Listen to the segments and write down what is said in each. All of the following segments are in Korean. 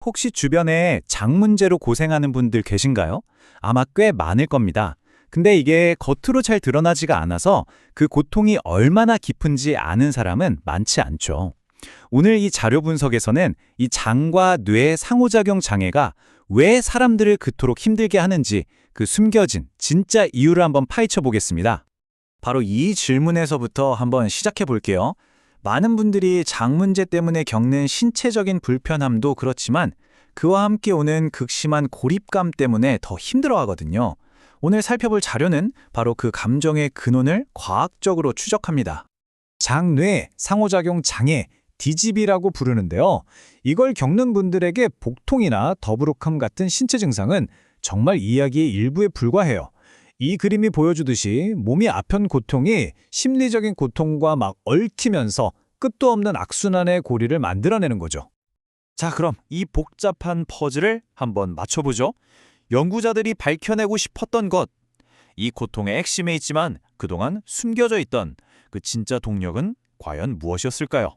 혹시 주변에 장 문제로 고생하는 분들 계신가요? 아마 꽤 많을 겁니다. 근데 이게 겉으로 잘 드러나지가 않아서 그 고통이 얼마나 깊은지 아는 사람은 많지 않죠. 오늘 이 자료 분석에서는 이 장과 뇌의 상호작용 장애가 왜 사람들을 그토록 힘들게 하는지 그 숨겨진 진짜 이유를 한번 파헤쳐 보겠습니다. 바로 이 질문에서부터 한번 시작해 볼게요. 많은 분들이 장 문제 때문에 겪는 신체적인 불편함도 그렇지만 그와 함께 오는 극심한 고립감 때문에 더 힘들어하거든요. 오늘 살펴볼 자료는 바로 그 감정의 근원을 과학적으로 추적합니다. 장뇌 상호작용 장애, DGB라고 부르는데요. 이걸 겪는 분들에게 복통이나 더부룩함 같은 신체 증상은 정말 이야기의 일부에 불과해요. 이 그림이 보여주듯이 몸이 아픈 고통이 심리적인 고통과 막 얽히면서 끝도 없는 악순환의 고리를 만들어내는 거죠. 자, 그럼 이 복잡한 퍼즐을 한번 맞춰보죠. 연구자들이 밝혀내고 싶었던 것, 이 고통의 핵심에 있지만 그동안 숨겨져 있던 그 진짜 동력은 과연 무엇이었을까요?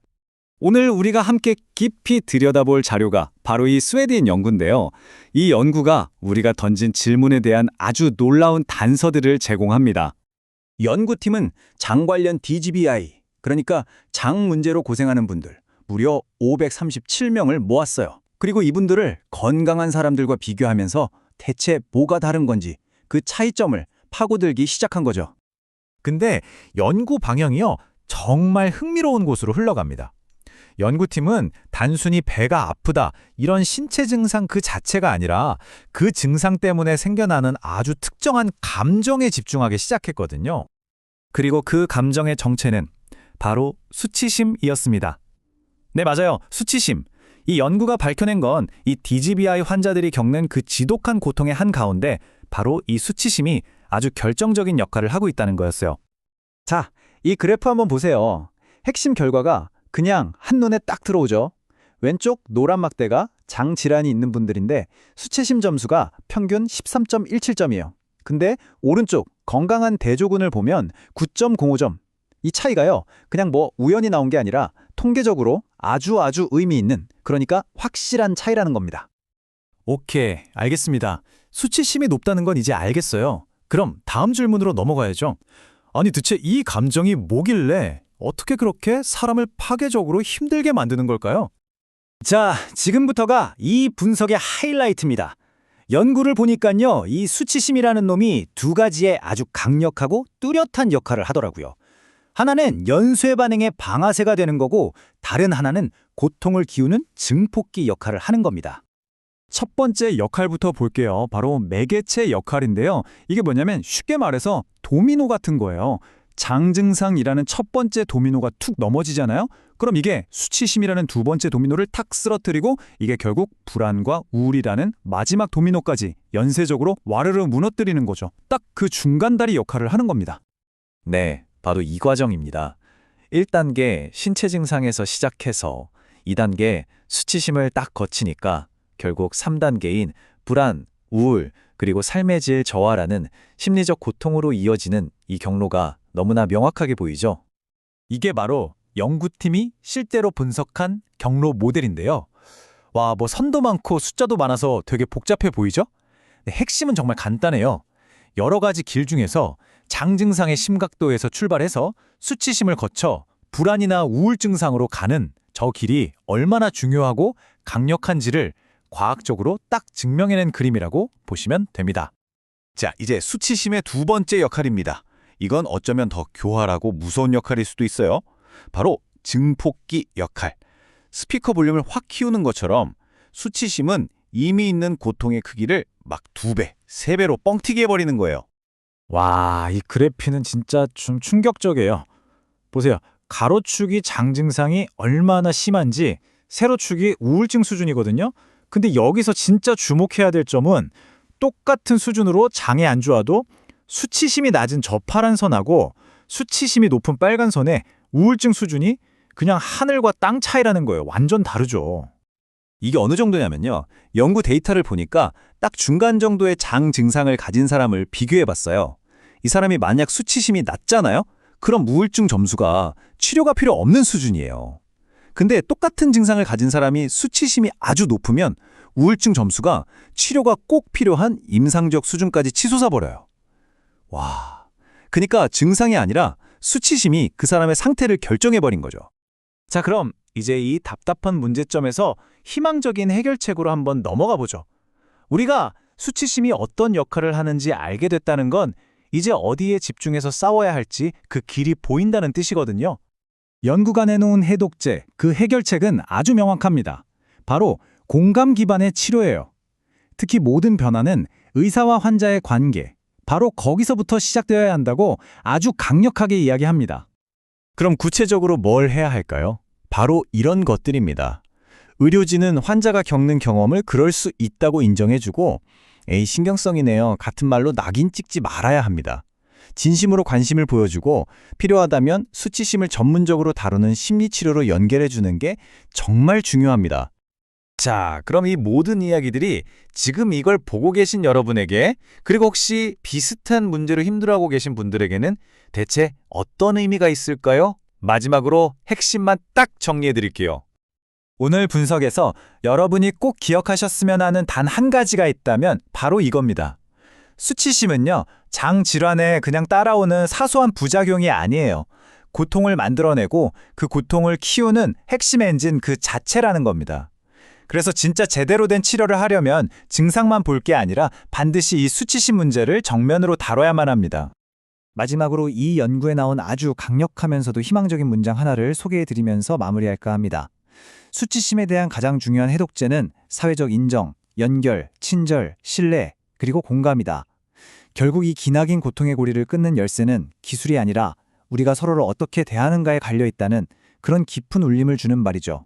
오늘 우리가 함께 깊이 들여다볼 자료가 바로 이 스웨덴 연구인데요. 이 연구가 우리가 던진 질문에 대한 아주 놀라운 단서들을 제공합니다. 연구팀은 장 관련 DGBI, 그러니까 장 문제로 고생하는 분들, 무려 537명을 모았어요. 그리고 이분들을 건강한 사람들과 비교하면서 대체 뭐가 다른 건지 그 차이점을 파고들기 시작한 거죠. 근데 연구 방향이요, 정말 흥미로운 곳으로 흘러갑니다. 연구팀은 단순히 배가 아프다 이런 신체 증상 그 자체가 아니라 그 증상 때문에 생겨나는 아주 특정한 감정에 집중하기 시작했거든요. 그리고 그 감정의 정체는 바로 수치심이었습니다. 네, 맞아요. 수치심. 이 연구가 밝혀낸 건 이 DGBI 환자들이 겪는 그 지독한 고통의 한가운데 바로 이 수치심이 아주 결정적인 역할을 하고 있다는 거였어요. 자, 이 그래프 한번 보세요. 핵심 결과가 그냥 한눈에 딱 들어오죠. 왼쪽 노란 막대가 장 질환이 있는 분들인데 수치심 점수가 평균 13.17점이에요. 근데 오른쪽 건강한 대조군을 보면 9.05점. 이 차이가요, 그냥 뭐 우연히 나온 게 아니라 통계적으로 아주 의미 있는, 그러니까 확실한 차이라는 겁니다. 오케이, 알겠습니다. 수치심이 높다는 건 이제 알겠어요. 그럼 다음 질문으로 넘어가야죠. 아니, 대체 이 감정이 뭐길래 어떻게 그렇게 사람을 파괴적으로 힘들게 만드는 걸까요? 자, 지금부터가 이 분석의 하이라이트입니다. 연구를 보니까요, 이 수치심이라는 놈이 두 가지의 아주 강력하고 뚜렷한 역할을 하더라고요. 하나는 연쇄 반응의 방아쇠가 되는 거고, 다른 하나는 고통을 기우는 증폭기 역할을 하는 겁니다. 첫 번째 역할부터 볼게요. 바로 매개체 역할인데요. 이게 뭐냐면 쉽게 말해서 도미노 같은 거예요. 장 증상이라는 첫 번째 도미노가 툭 넘어지잖아요. 그럼 이게 수치심이라는 두 번째 도미노를 탁 쓰러뜨리고 이게 결국 불안과 우울이라는 마지막 도미노까지 연쇄적으로 와르르 무너뜨리는 거죠. 딱 그 중간다리 역할을 하는 겁니다. 네, 바로 이 과정입니다. 1단계 신체 증상에서 시작해서 2단계 수치심을 딱 거치니까 결국 3단계인 불안, 우울, 그리고 삶의 질 저하라는 심리적 고통으로 이어지는 이 경로가 너무나 명확하게 보이죠. 이게 바로 연구팀이 실제로 분석한 경로 모델인데요. 와, 뭐 선도 많고 숫자도 많아서 되게 복잡해 보이죠? 핵심은 정말 간단해요. 여러 가지 길 중에서 장 증상의 심각도에서 출발해서 수치심을 거쳐 불안이나 우울 증상으로 가는 저 길이 얼마나 중요하고 강력한지를 과학적으로 딱 증명해낸 그림이라고 보시면 됩니다. 자, 이제 수치심의 두 번째 역할입니다. 이건 어쩌면 더 교활하고 무서운 역할일 수도 있어요. 바로 증폭기 역할. 스피커 볼륨을 확 키우는 것처럼 수치심은 이미 있는 고통의 크기를 막 2배, 3배로 뻥튀기 해버리는 거예요. 와, 이 그래프는 진짜 좀 충격적이에요. 보세요. 가로축이 장 증상이 얼마나 심한지, 세로축이 우울증 수준이거든요. 근데 여기서 진짜 주목해야 될 점은 똑같은 수준으로 장이 안 좋아도 수치심이 낮은 저 파란 선하고 수치심이 높은 빨간 선의 우울증 수준이 그냥 하늘과 땅 차이라는 거예요. 완전 다르죠. 이게 어느 정도냐면요. 연구 데이터를 보니까 딱 중간 정도의 장 증상을 가진 사람을 비교해봤어요. 이 사람이 만약 수치심이 낮잖아요? 그럼 우울증 점수가 치료가 필요 없는 수준이에요. 근데 똑같은 증상을 가진 사람이 수치심이 아주 높으면 우울증 점수가 치료가 꼭 필요한 임상적 수준까지 치솟아 버려요. 와, 그러니까 증상이 아니라 수치심이 그 사람의 상태를 결정해 버린 거죠. 자, 그럼 이제 이 답답한 문제점에서 희망적인 해결책으로 한번 넘어가 보죠. 우리가 수치심이 어떤 역할을 하는지 알게 됐다는 건 이제 어디에 집중해서 싸워야 할지 그 길이 보인다는 뜻이거든요. 연구가 내놓은 해독제, 그 해결책은 아주 명확합니다. 바로 공감 기반의 치료예요. 특히 모든 변화는 의사와 환자의 관계, 바로 거기서부터 시작되어야 한다고 아주 강력하게 이야기합니다. 그럼 구체적으로 뭘 해야 할까요? 바로 이런 것들입니다. 의료진은 환자가 겪는 경험을 그럴 수 있다고 인정해주고 에이, 신경성이네요. 같은 말로 낙인 찍지 말아야 합니다. 진심으로 관심을 보여주고 필요하다면 수치심을 전문적으로 다루는 심리치료로 연결해주는 게 정말 중요합니다. 자, 그럼 이 모든 이야기들이 지금 이걸 보고 계신 여러분에게, 그리고 혹시 비슷한 문제로 힘들어하고 계신 분들에게는 대체 어떤 의미가 있을까요? 마지막으로 핵심만 딱 정리해드릴게요. 오늘 분석에서 여러분이 꼭 기억하셨으면 하는 단 한 가지가 있다면 바로 이겁니다. 수치심은요, 장 질환에 그냥 따라오는 사소한 부작용이 아니에요. 고통을 만들어내고 그 고통을 키우는 핵심 엔진 그 자체라는 겁니다. 그래서 진짜 제대로 된 치료를 하려면 증상만 볼 게 아니라 반드시 이 수치심 문제를 정면으로 다뤄야만 합니다. 마지막으로 이 연구에 나온 아주 강력하면서도 희망적인 문장 하나를 소개해드리면서 마무리할까 합니다. 수치심에 대한 가장 중요한 해독제는 사회적 인정, 연결, 친절, 신뢰, 그리고 공감이다. 결국 이 기나긴 고통의 고리를 끊는 열쇠는 기술이 아니라 우리가 서로를 어떻게 대하는가에 갈려있다는 그런 깊은 울림을 주는 말이죠.